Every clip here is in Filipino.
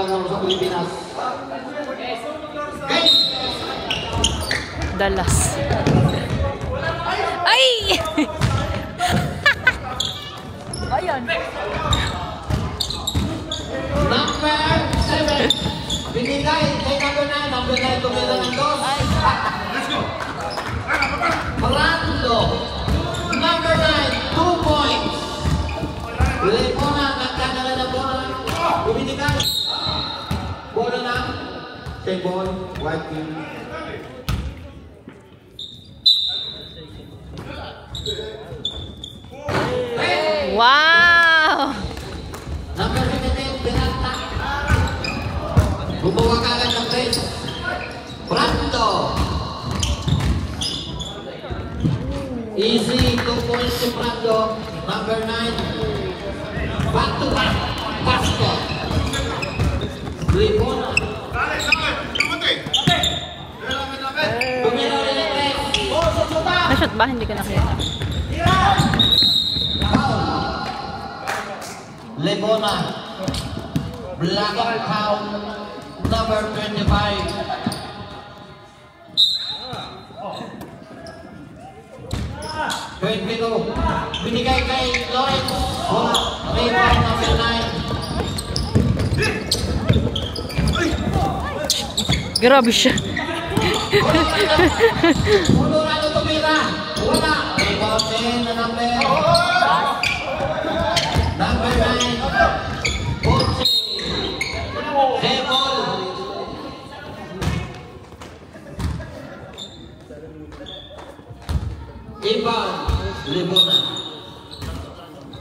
ng sa Pilipinas. Dalas. Ay! Ayan. Number 7. Binigay kay number 9. Number 9 tumira ng dos. Let's go. Brando. Number 9. 2 points. Lepona. Nagkakala na bola. Binigay. Bola na. Take ball. White team. Wow! Number 17, Peralta. Gumawa ka agad ng face. Brando. Easy, 2 points si Brando. Number 9. Back to back. Basket. Lepona. Tumira rin ang face. Na-shot ba? Hindi ko nakita. Lepona, black and foul, number 25. Binigay kay Lawrence. Bola, rebound number 9. Grabe siya. Colorado tumira. Wala. Rebound din na number 9. Ponce. Hebol. Iban. Lepona.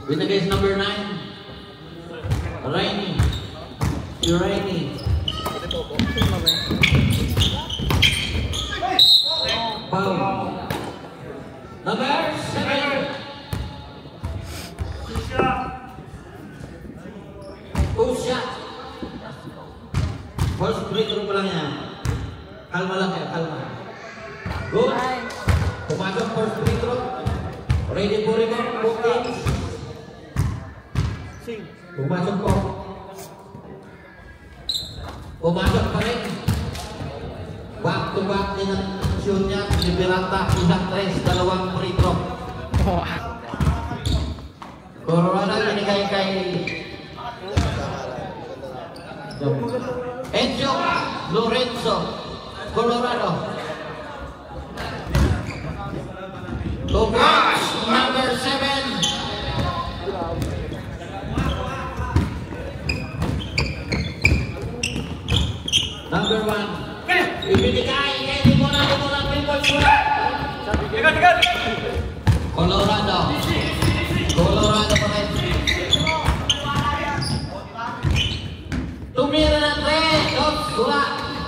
Binigay sa number 9. Rainy. Rainy. Foul. Number 7. Pusha. First break room pa lang yan. Kalma lang yan, kalma. Good. Pumasok first break room. Ready for rebound, both teams. Pumasok po. Pumasok pa rin. Back to back din ang shoot niya. Si Peralta, isang 3, 2 free throw. Colorado binigay kay Enzo Lorenzo, Colorado. Lopez, number 7. Number 1. Ibinigay kay Limona, Limona, Colorado. Colorado pa rin. Tumira ng 3. Wala.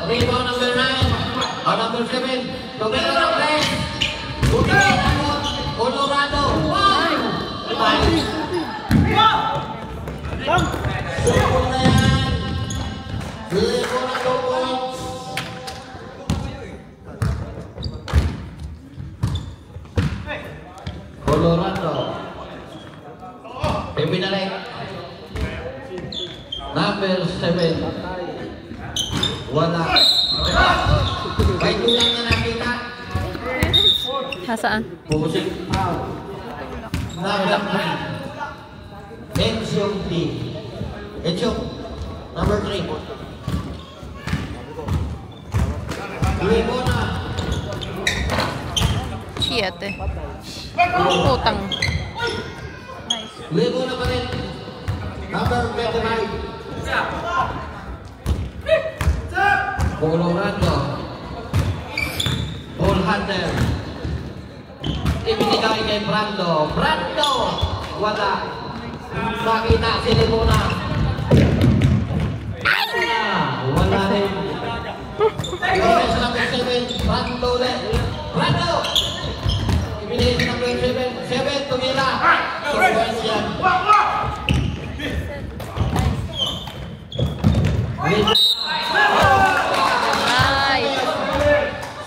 Rebound number 9. O number 7. Tumira ng 3. Tumira ng Colorado. Wow! Sukol na yan. Lepona na 2 points. Colorado. Pipinalik. Number 7. Wala. May tulang na nakita. Nasaan? Pusing foul. Number 3. Ensyong D. Ensyong. Number 3. Lepona. 7. Putang. Nice. Lepona pa rin. Number 25. Colorado. Ball hunter. Ibinigay kay Brando. Brando! Wala. Nakita si Lepona. Wala rin. Ibinigay sa number 7. Brando ulit. Brando! Ibinigay sa number 7. 7 tumira. Surprise yan.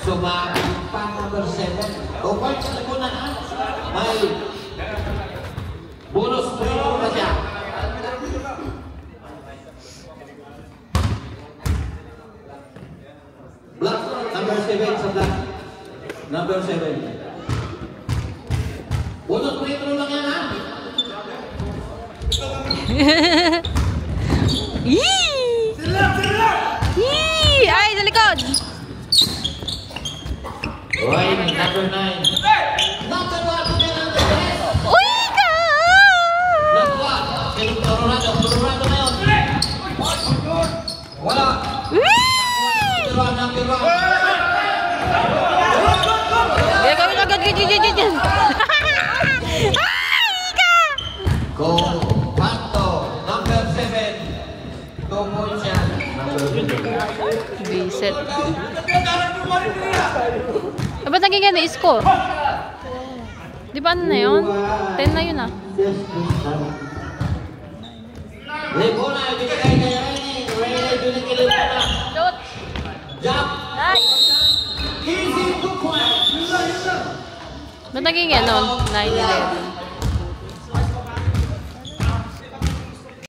Sumabing pa number 7. O point sa Lepona na. May bonus free throw na siya. 7 sa black. Number 7. Unot metro lang yan, ha? Yee! Yee! Ay, sa likod! Right, number 9. Number 1, number 10. Uy ka! Number 1, si Tororado. Tororado na yun. Wala. Wee! Number 1. Gagawin agad dyan. Ay ka! Go. Panto. Number 7. 2 points yan. Number 7. Bisit. Ba't naging gano'n? Score? Di ba ano na yun? 10 na yun ah. Bola, binigay kay Rene. Rene, binigay na. Shoot! Jump. Nice! Easy to play. Ba't naging gano'n? 9-11.